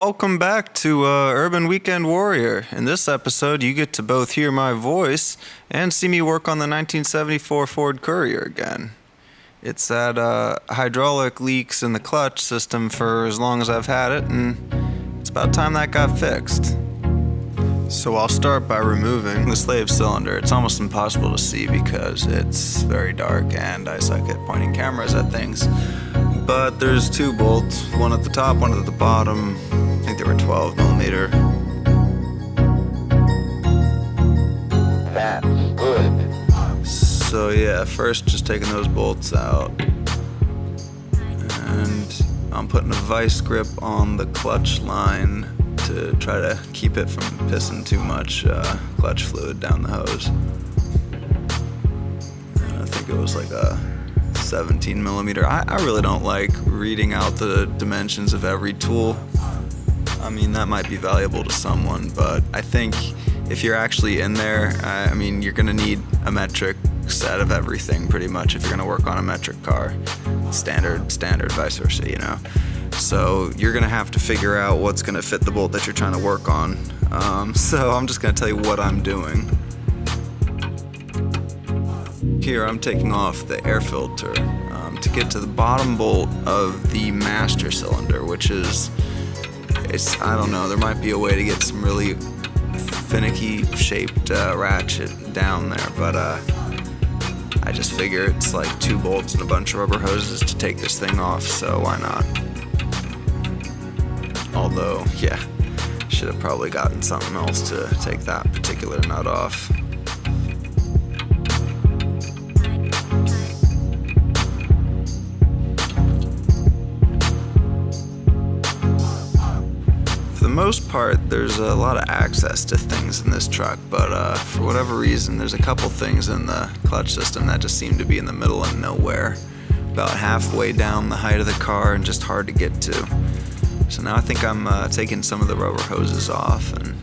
Welcome back to Urban Weekend Warrior. In this episode, you get to both hear my voice and see me work on the 1974 Ford Courier again. It's had hydraulic leaks in the clutch system for as long as I've had it, and it's about time that got fixed. So I'll start by removing the slave cylinder. It's almost impossible to see because it's very dark and I suck at pointing cameras at things. But there's two bolts, one at the top, one at the bottom. I think they were 12 millimeter. That's good. So yeah, first just taking those bolts out. And I'm putting a vice grip on the clutch line to try to keep it from pissing too much clutch fluid down the hose. And I think it was like a 17 millimeter. I really don't like reading out the dimensions of every tool. I mean, that might be valuable to someone, but I think if you're actually in there, I mean, you're gonna need a metric set of everything pretty much if you're gonna work on a metric car. Standard, vice versa, you know? So you're gonna have to figure out what's gonna fit the bolt that you're trying to work on. So I'm just gonna tell you what I'm doing. Here I'm taking off the air filter to get to the bottom bolt of the master cylinder, which is, I don't know, there might be a way to get some really finicky shaped ratchet down there, but I just figure it's like two bolts and a bunch of rubber hoses to take this thing off, so why not? Although, yeah, should have probably gotten something else to take that particular nut off. For the most part, there's a lot of access to things in this truck, but for whatever reason, there's a couple things in the clutch system that just seem to be in the middle of nowhere, about halfway down the height of the car and just hard to get to. So now I think I'm taking some of the rubber hoses off and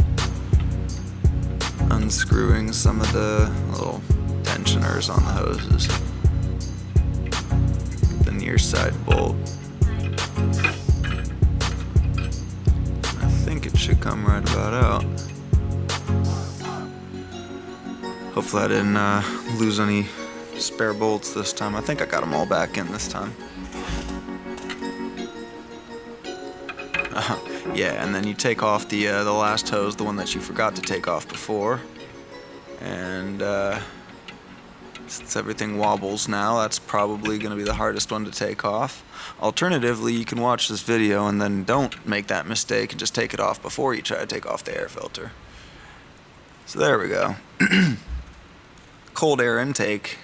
unscrewing some of the little tensioners on the hoses. The near side bolt. I think it should come right about out. Hopefully I didn't lose any spare bolts this time. I think I got them all back in this time. Yeah, and then you take off the last hose, the one that you forgot to take off before. And since everything wobbles now, that's probably going to be the hardest one to take off. Alternatively, you can watch this video and then don't make that mistake and just take it off before you try to take off the air filter. So there we go. Cold air intake.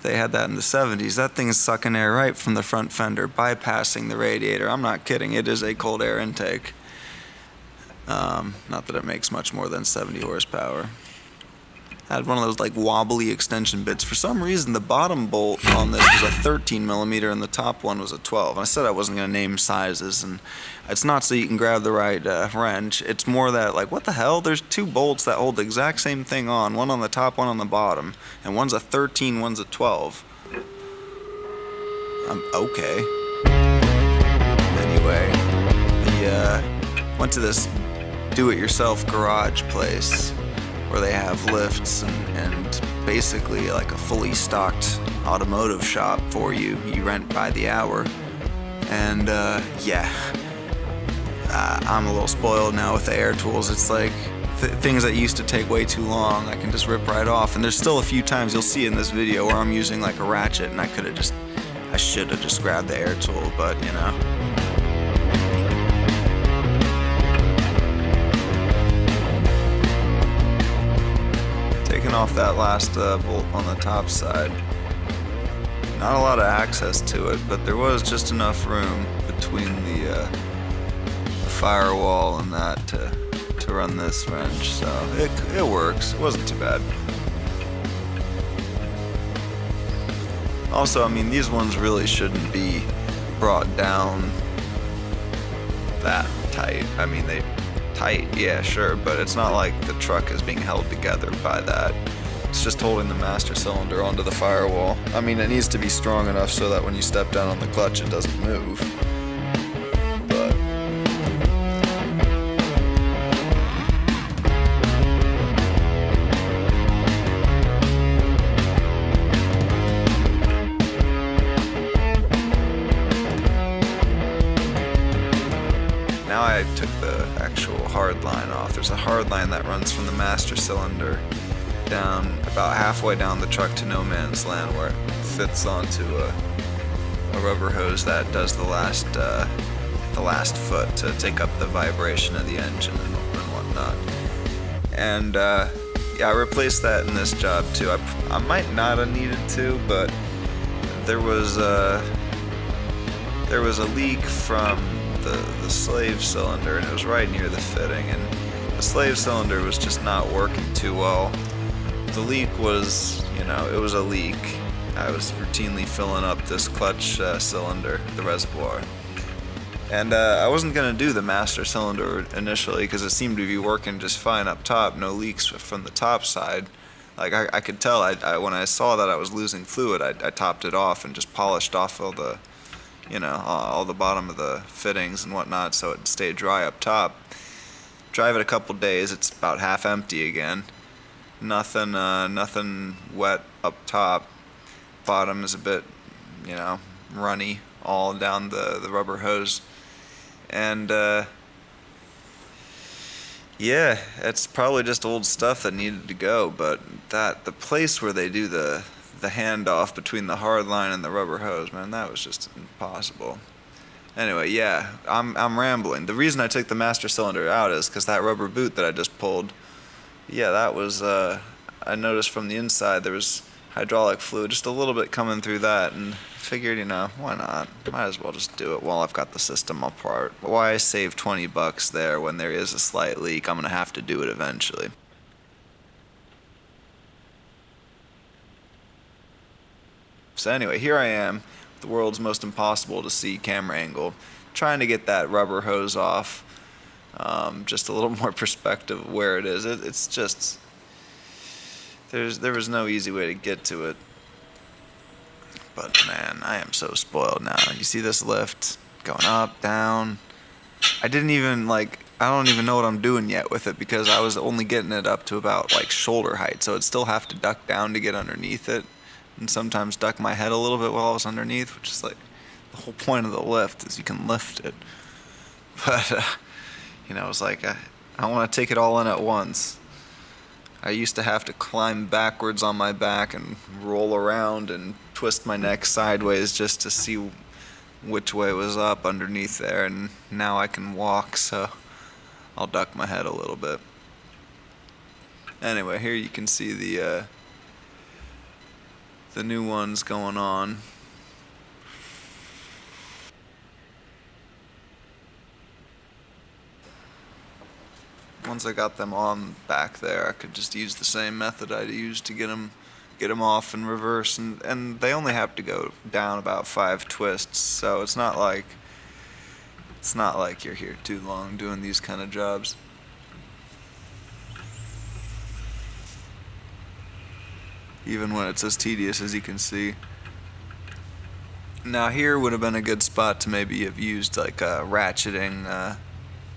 They had that in the 70s. That thing's sucking air right from the front fender, bypassing the radiator. I'm not kidding. It is a cold air intake. Not that it makes much more than 70 horsepower. I had one of those like wobbly extension bits. For some reason, the bottom bolt on this was a 13 millimeter and the top one was a 12. And I said I wasn't going to name sizes, and it's not so you can grab the right wrench. It's more that, like, what the hell? There's two bolts that hold the exact same thing on, one on the top, one on the bottom, and one's a 13, one's a 12. Okay. Anyway, went to this do-it-yourself garage place where they have lifts and basically like a fully stocked automotive shop for you. You rent by the hour. And yeah, I'm a little spoiled now with the air tools. It's like things that used to take way too long, I can just rip right off. And there's still a few times you'll see in this video where I'm using like a ratchet and I should have just grabbed the air tool, but you know. Taking off that last bolt on the top side. Not a lot of access to it, but there was just enough room between the firewall and that to run this wrench, so it works. It wasn't too bad. Also, I mean, these ones really shouldn't be brought down that tight. I mean, tight, yeah, sure, but it's not like the truck is being held together by that. It's just holding the master cylinder onto the firewall. I mean, it needs to be strong enough so that when you step down on the clutch, it doesn't move. But now I took the actual hard line off. There's a hard line that runs from the master cylinder down about halfway down the truck to no man's land, where it fits onto a rubber hose that does the last foot to take up the vibration of the engine and whatnot. And yeah, I replaced that in this job too. I might not have needed to, but there was a leak from the slave cylinder, and it was right near the fitting, and the slave cylinder was just not working too well. The leak was, it was a leak. I was routinely filling up this clutch cylinder, the reservoir. And I wasn't going to do the master cylinder initially because it seemed to be working just fine up top, no leaks from the top side. Like I could tell, when I saw that I was losing fluid, I topped it off and just polished off all the, all the bottom of the fittings and whatnot so it stayed dry up top. Drive it a couple days, it's about half empty again. Nothing wet up top. Bottom is a bit, runny all down the rubber hose. And yeah, it's probably just old stuff that needed to go, but the place where they do the handoff between the hard line and the rubber hose, man, that was just impossible. Anyway, yeah, I'm rambling. The reason I took the master cylinder out is because that rubber boot that I just pulled, yeah, that was, I noticed from the inside there was hydraulic fluid, just a little bit coming through that, and figured, why not? Might as well just do it while I've got the system apart. Why save $20 there when there is a slight leak? I'm gonna have to do it eventually. So anyway, here I am, the world's most impossible to see camera angle, trying to get that rubber hose off. Just a little more perspective of where it is. It's just, there was no easy way to get to it. But man, I am so spoiled now. You see this lift going up, down. I don't even know what I'm doing yet with it because I was only getting it up to about shoulder height. So I'd still have to duck down to get underneath it, and sometimes duck my head a little bit while I was underneath, which is the whole point of the lift is you can lift it. But it's I want to take it all in at once. I used to have to climb backwards on my back and roll around and twist my neck sideways just to see which way was up underneath there, and now I can walk, so I'll duck my head a little bit. Anyway, here you can see the new ones going on. Once I got them on back there, I could just use the same method I'd used to get them off in reverse, and they only have to go down about 5 twists, so it's not like you're here too long doing these kind of jobs. Even when it's as tedious as you can see. Now here would have been a good spot to maybe have used a ratcheting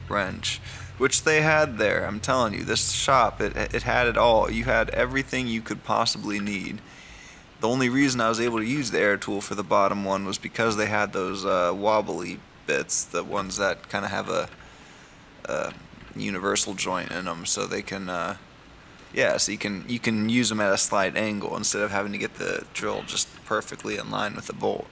wrench, which they had there. I'm telling you, this shop, it had it all. You had everything you could possibly need. The only reason I was able to use the air tool for the bottom one was because they had those wobbly bits, the ones that kind of have a universal joint in them, so they can, so you can use them at a slight angle instead of having to get the drill just perfectly in line with the bolt.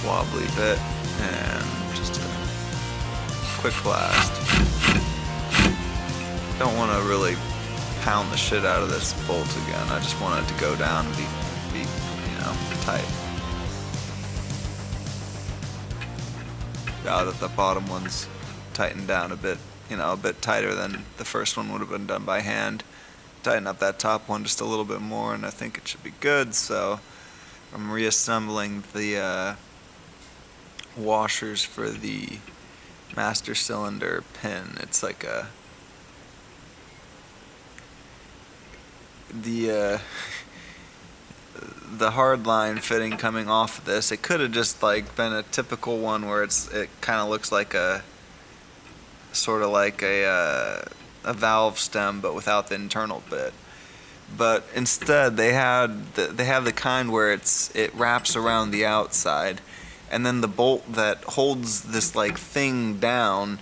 Wobbly bit and just a quick blast. Don't want to really pound the shit out of this bolt again. I just want it to go down and be tight. Now that the bottom one's tightened down a bit tighter than the first one would have been done by hand. Tighten up that top one just a little bit more, and I think it should be good. So I'm reassembling the washers for the master cylinder pin. It's the hard line fitting coming off of this, it could have just like been a typical one where it kind of looks like a sort of like a valve stem, but without the internal bit. But instead, they have the kind where it wraps around the outside, and then the bolt that holds this like thing down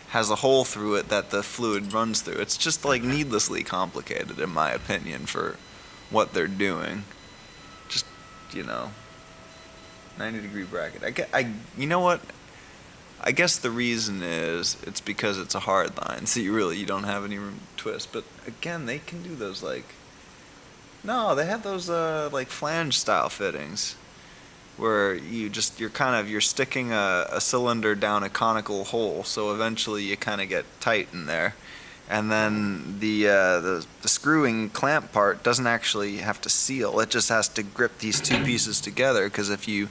has a hole through it that the fluid runs through. It's just like needlessly complicated, in my opinion, for what they're doing. Just, 90-degree bracket. You know what? I guess the reason is it's because it's a hard line, so you don't have any room to twist. But again, they can do those no, they have those like flange style fittings where you're sticking a cylinder down a conical hole, so eventually you kind of get tight in there. And then the screwing clamp part doesn't actually have to seal. It just has to grip these two pieces together, because if you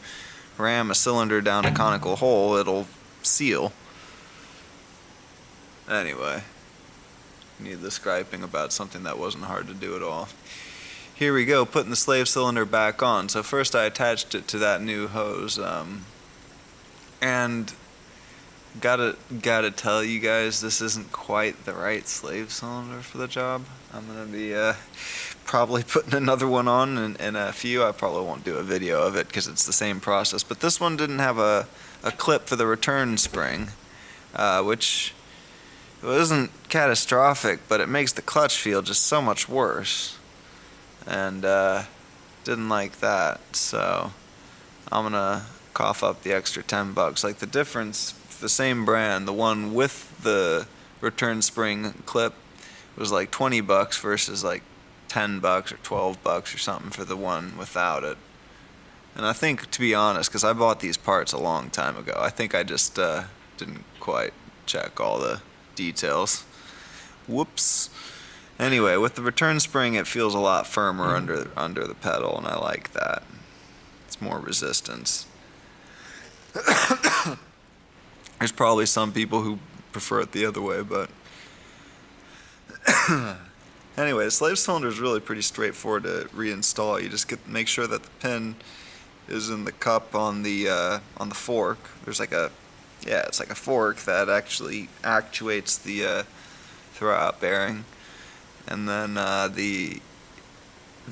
ram a cylinder down a conical hole, it'll seal. Anyway, needless griping about something that wasn't hard to do at all. Here we go, putting the slave cylinder back on. So first I attached it to that new hose, and gotta tell you guys, this isn't quite the right slave cylinder for the job. I'm gonna be probably putting another one on in a few. I probably won't do a video of it because it's the same process. But this one didn't have a clip for the return spring, which isn't catastrophic, but it makes the clutch feel just so much worse. And didn't like that, so I'm gonna cough up the extra $10. Like the difference, the same brand, the one with the return spring clip was like $20 versus like $10 or $12 or something for the one without it. And I think, to be honest, because I bought these parts a long time ago, I think I just didn't quite check all the details. Whoops. Anyway, with the return spring, it feels a lot firmer under the pedal, and I like that. It's more resistance. There's probably some people who prefer it the other way, but anyway, the slave cylinder is really pretty straightforward to reinstall. You just make sure that the pin is in the cup on the fork. There's it's like a fork that actually actuates the throwout bearing. And then the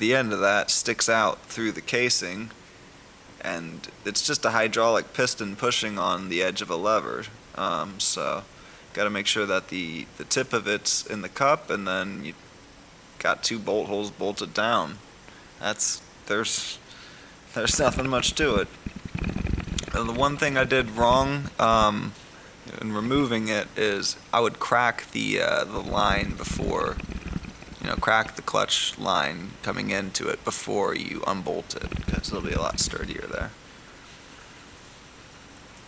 end of that sticks out through the casing, and it's just a hydraulic piston pushing on the edge of a lever. So got to make sure that the tip of it's in the cup, and then you got two bolt holes bolted down. There's nothing much to it. And the one thing I did wrong in removing it is I would crack the line before. Crack the clutch line coming into it before you unbolt it, because it'll be a lot sturdier there.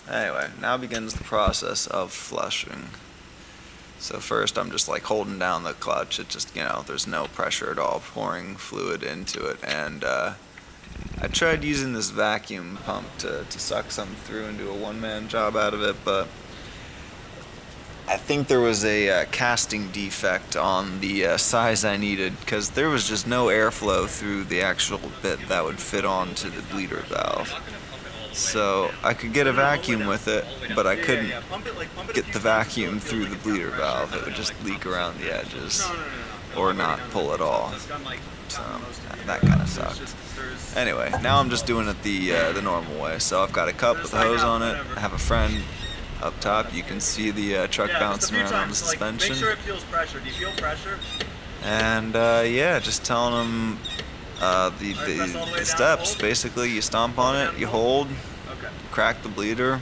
Anyway, now begins the process of flushing. So first I'm just like holding down the clutch. It just, there's no pressure at all, pouring fluid into it. And I tried using this vacuum pump to suck something through and do a one-man job out of it, but I think there was a casting defect on the size I needed, because there was just no airflow through the actual bit that would fit onto the bleeder valve. So I could get a vacuum with it, but I couldn't get the vacuum through the bleeder valve. It would just leak around the edges or not pull at all. So that kind of sucked. Anyway, now I'm just doing it the normal way. So I've got a cup with a hose on it. I have a friend up top. You can see the truck bouncing around on the suspension. Make sure it feels pressure. Do you feel pressure? And just telling them the steps. Basically, you stomp on it, you hold, crack the bleeder,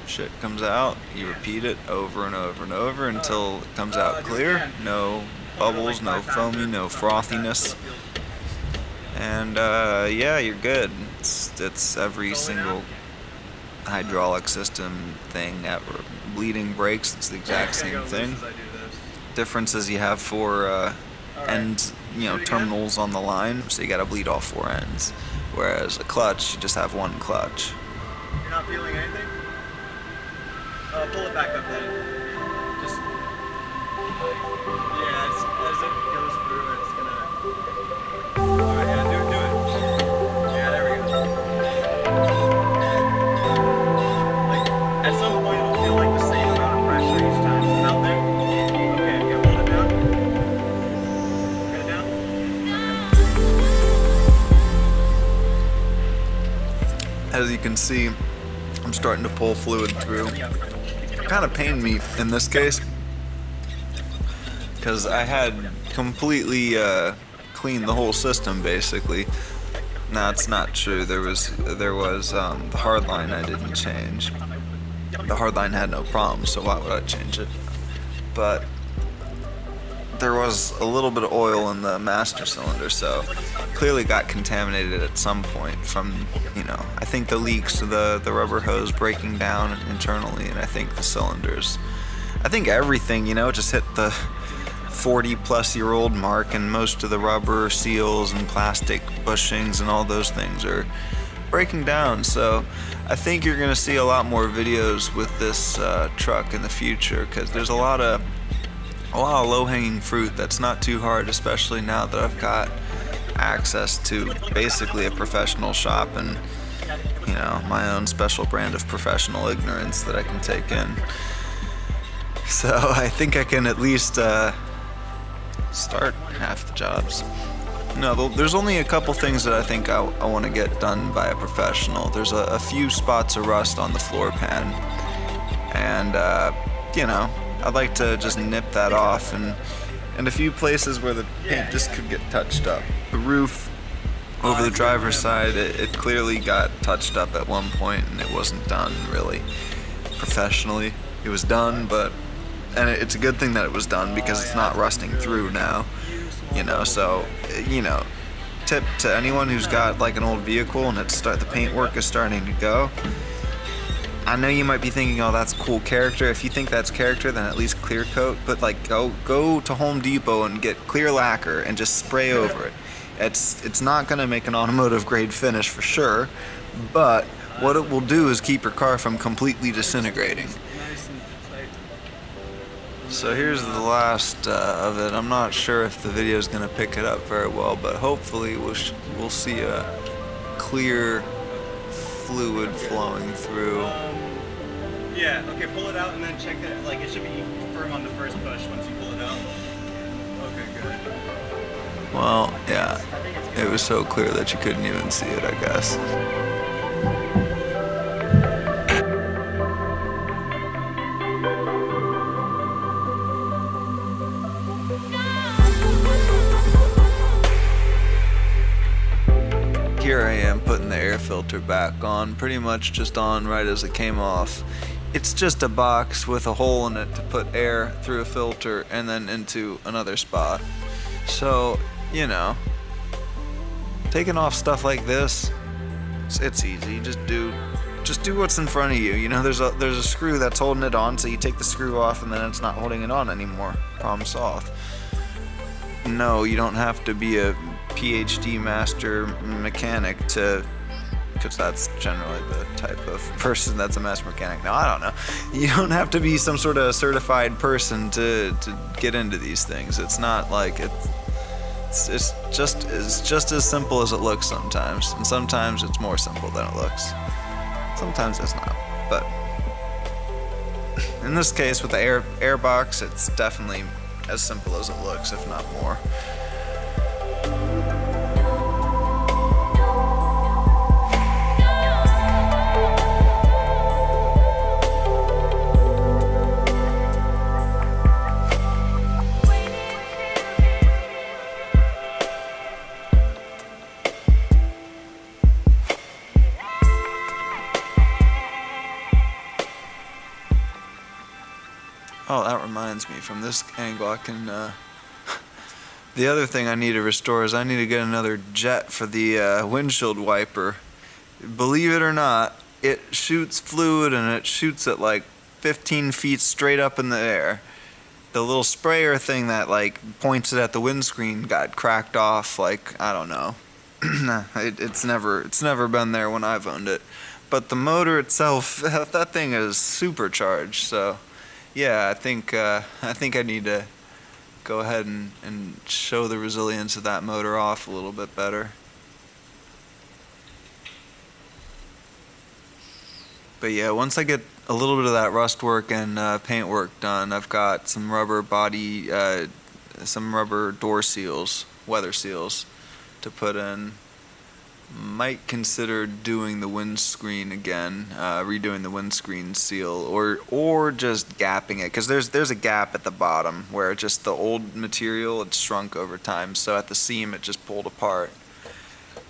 shit comes out. You repeat it over and over and over until it comes out clear. No bubbles, no foamy, no frothiness. And you're good. It's every single hydraulic system thing ever. Bleeding brakes, it's the exact same thing. Difference is you have four ends, terminals on the line, so you gotta bleed all four ends. Whereas a clutch, you just have one clutch. You're not feeling anything? Pull it back up then. Just, as it goes through, it's gonna As you can see, I'm starting to pull fluid through. Kind of pained me in this case because I had completely cleaned the whole system basically. No, it's not true. There was the hardline I didn't change. The hardline had no problem, so why would I change it? But there was a little bit of oil in the master cylinder, so clearly got contaminated at some point from, I think the leaks, the rubber hose breaking down internally, and I think the cylinders. I think everything, just hit the 40-plus-year-old mark, and most of the rubber seals and plastic bushings and all those things are breaking down. So I think you're going to see a lot more videos with this truck in the future, because there's a lot of low-hanging fruit that's not too hard, especially now that I've got access to basically a professional shop and my own special brand of professional ignorance that I can take in. So I think I can at least start half the jobs. No, there's only a couple things that I think I want to get done by a professional. There's a few spots of rust on the floor pan, and I'd like to just nip that off, and a few places where the paint just could get touched up. The roof over the driver's side, it clearly got touched up at one point, and it wasn't done really professionally. It was done, and it's a good thing that it was done because it's not rusting through now, so, tip to anyone who's got like an old vehicle and the paintwork is starting to go. I know you might be thinking, oh, that's cool character. If you think that's character, then at least clear coat, but like go to Home Depot and get clear lacquer and just spray over it. It's not gonna make an automotive grade finish for sure, but what it will do is keep your car from completely disintegrating. So here's the last of it. I'm not sure if the video is going to pick it up very well, but hopefully we'll see a clear fluid flowing through. Yeah, okay, pull it out and then check it. Like, it should be firm on the first push once you pull it out. Okay, good. Well, yeah, it was so clear that you couldn't even see it, I guess. Here I am putting the air filter back on, pretty much just on right as it came off. It's just a box with a hole in it to put air through a filter and then into another spot. So, taking off stuff like this, it's easy. Just do what's in front of you. There's a screw that's holding it on, so you take the screw off and then it's not holding it on anymore. Problem solved. No, you don't have to be a PhD master mechanic because that's generally the type of person that's a master mechanic. No, I don't know. You don't have to be some sort of certified person to get into these things. It's not like it's just as simple as it looks sometimes, and sometimes it's more simple than it looks. Sometimes it's not, but in this case with the air box, it's definitely as simple as it looks, if not more. Oh, that reminds me, from this angle I can, the other thing I need to restore is I need to get another jet for the windshield wiper. Believe it or not, it shoots fluid and it shoots at like 15 feet straight up in the air. The little sprayer thing that like points it at the windscreen got cracked off, like, I don't know. It's never been there when I've owned it. But the motor itself, that thing is supercharged, so yeah, I think I need to go ahead and show the resilience of that motor off a little bit better. But yeah, once I get a little bit of that rust work and paint work done, I've got some rubber door seals, weather seals, to put in. might consider doing the windscreen again, redoing the windscreen seal, or just gapping it, because there's a gap at the bottom where just the old material had shrunk over time, so at the seam it just pulled apart.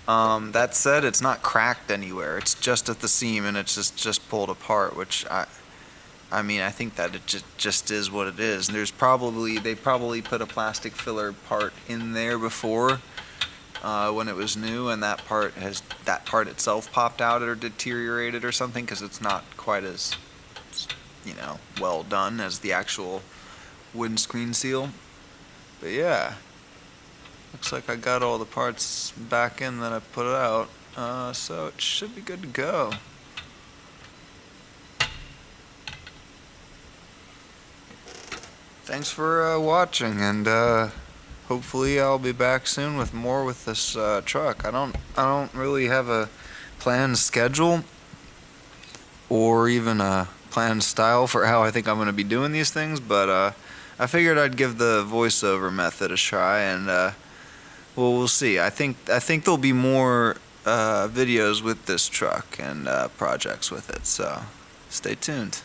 That said, it's not cracked anywhere. It's just at the seam, and it's just pulled apart, which I mean, I think that it just is what it is. And they probably put a plastic filler part in there before, when it was new, and that part itself popped out or deteriorated or something, because it's not quite as, well done as the actual windscreen seal. But yeah, looks like I got all the parts back in that I put out, so it should be good to go. Thanks for watching, and hopefully I'll be back soon with more with this truck. I don't really have a planned schedule or even a planned style for how I think I'm going to be doing these things, but I figured I'd give the voiceover method a try, and we'll see. I think there'll be more videos with this truck and projects with it, so stay tuned.